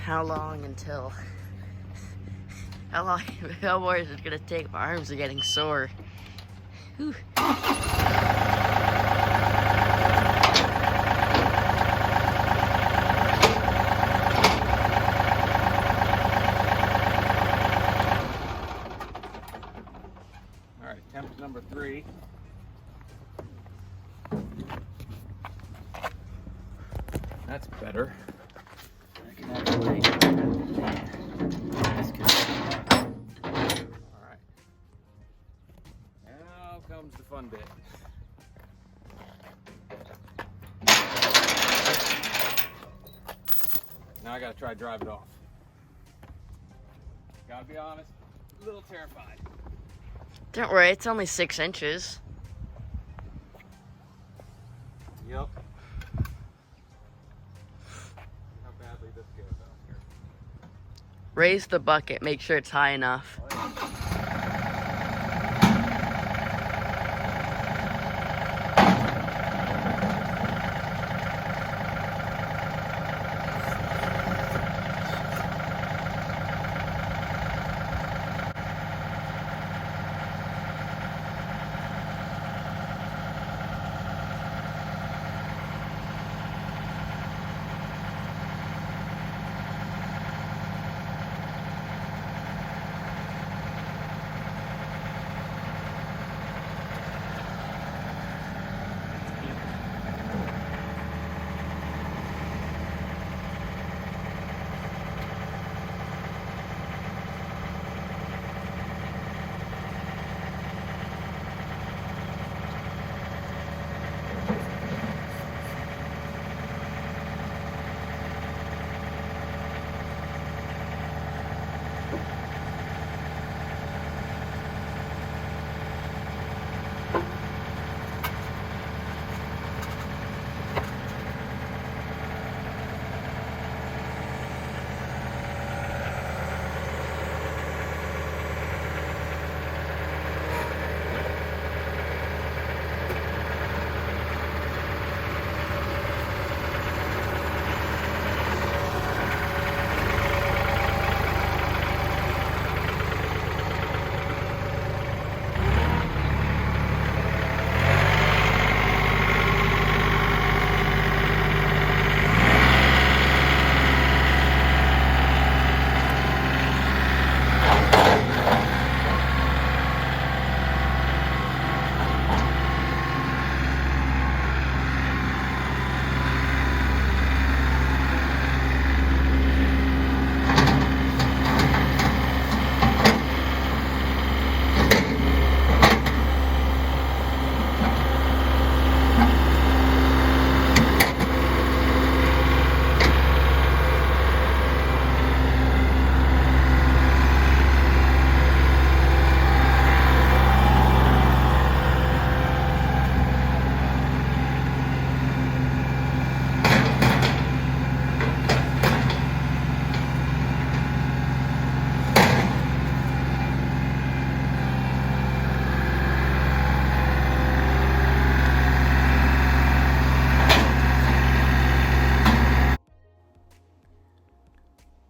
how long is it gonna take? My arms are getting sore. Whew. All right, attempt number 3. That's better. I can actually. All right. Now comes the fun bit. Now I gotta try to drive it off. Gotta be honest, a little terrified. Don't worry, it's only 6 inches. Yep. How badly this goes out here. Raise the bucket, make sure it's high enough. Oh, yeah.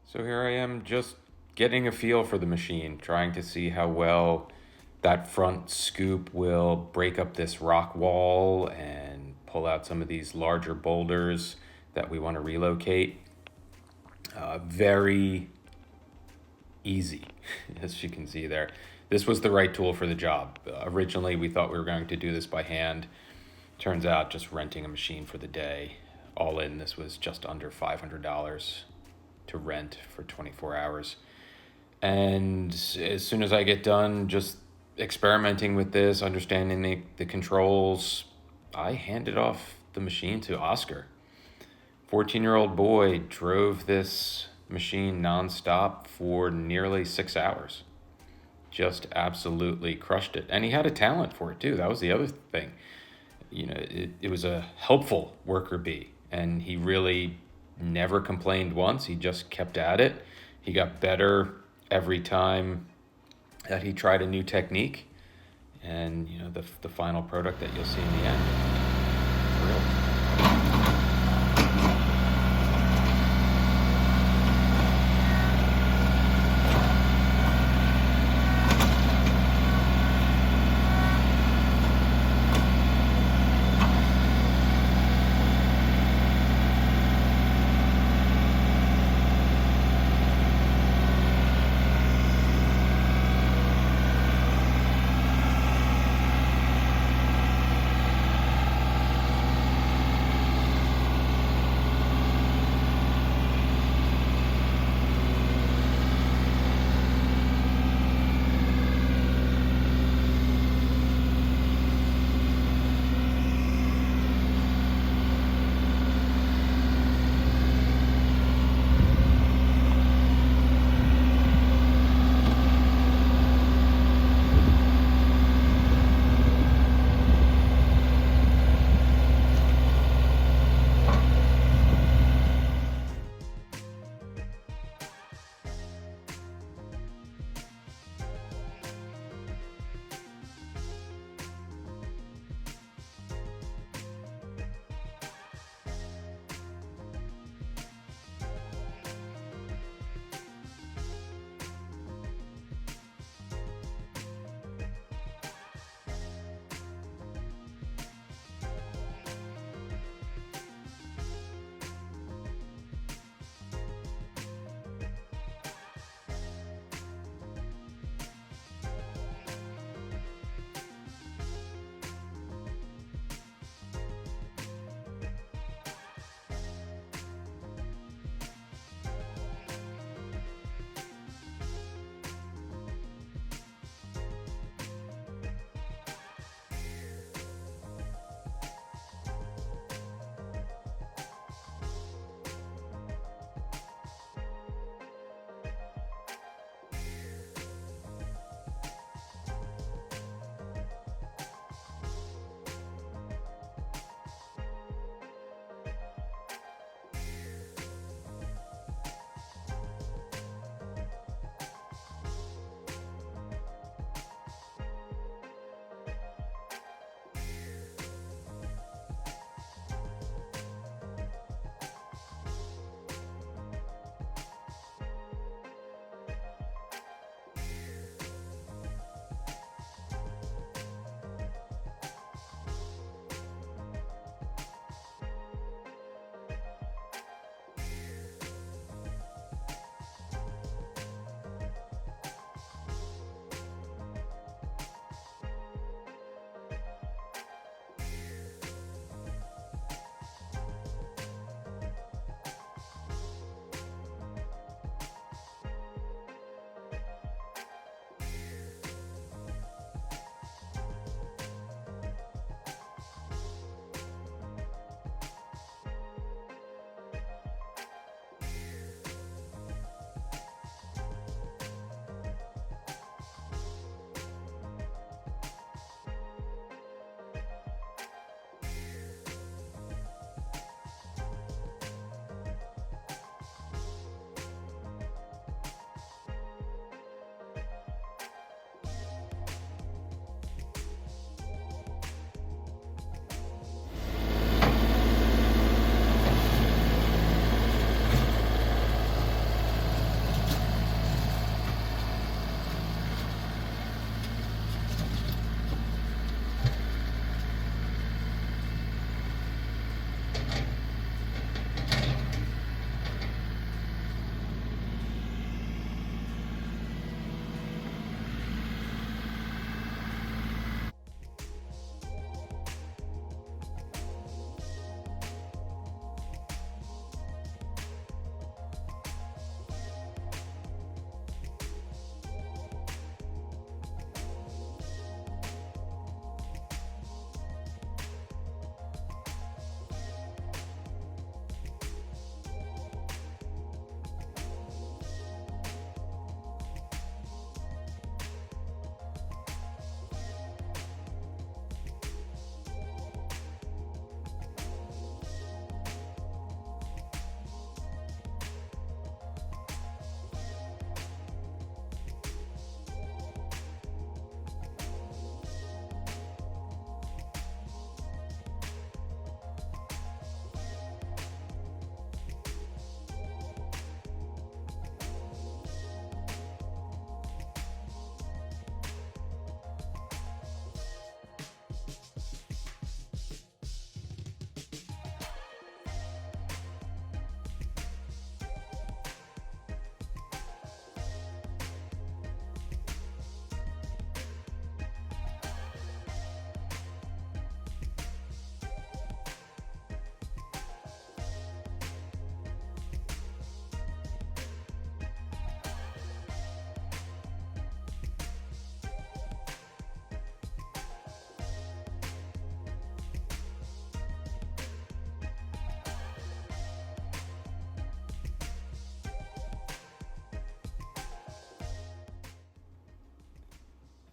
So here I am just getting a feel for the machine, trying to see how well that front scoop will break up this rock wall and pull out some of these larger boulders that we want to relocate. Very easy, as you can see there. This was the right tool for the job. Originally, we thought we were going to do this by hand. Turns out just renting a machine for the day, all in, this was just under $500 to rent for 24 hours. And as soon as I get done just experimenting with this, understanding the controls, I handed off the machine to Oscar. 14-year-old boy drove this machine nonstop for nearly 6 hours. Just absolutely crushed it. And he had a talent for it too. That was the other thing. You know, it was a helpful worker bee, and he really never complained once. He just kept at it. He got better every time that he tried a new technique. And, you know, the final product that you'll see in the end, it's real.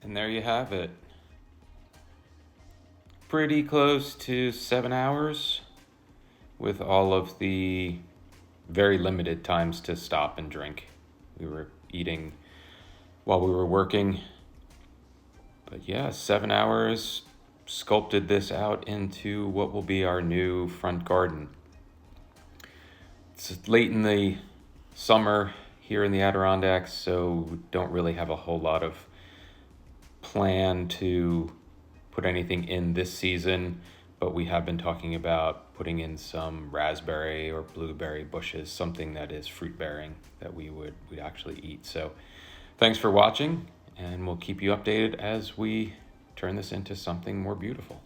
And there you have it. Pretty close to 7 hours with all of the very limited times to stop and drink. We were eating while we were working. But yeah, 7 hours sculpted this out into what will be our new front garden. It's late in the summer here in the Adirondacks, so we don't really have a whole lot of plan to put anything in this season, but we have been talking about putting in some raspberry or blueberry bushes, something that is fruit bearing that we'd actually eat. So thanks for watching, and we'll keep you updated as we turn this into something more beautiful.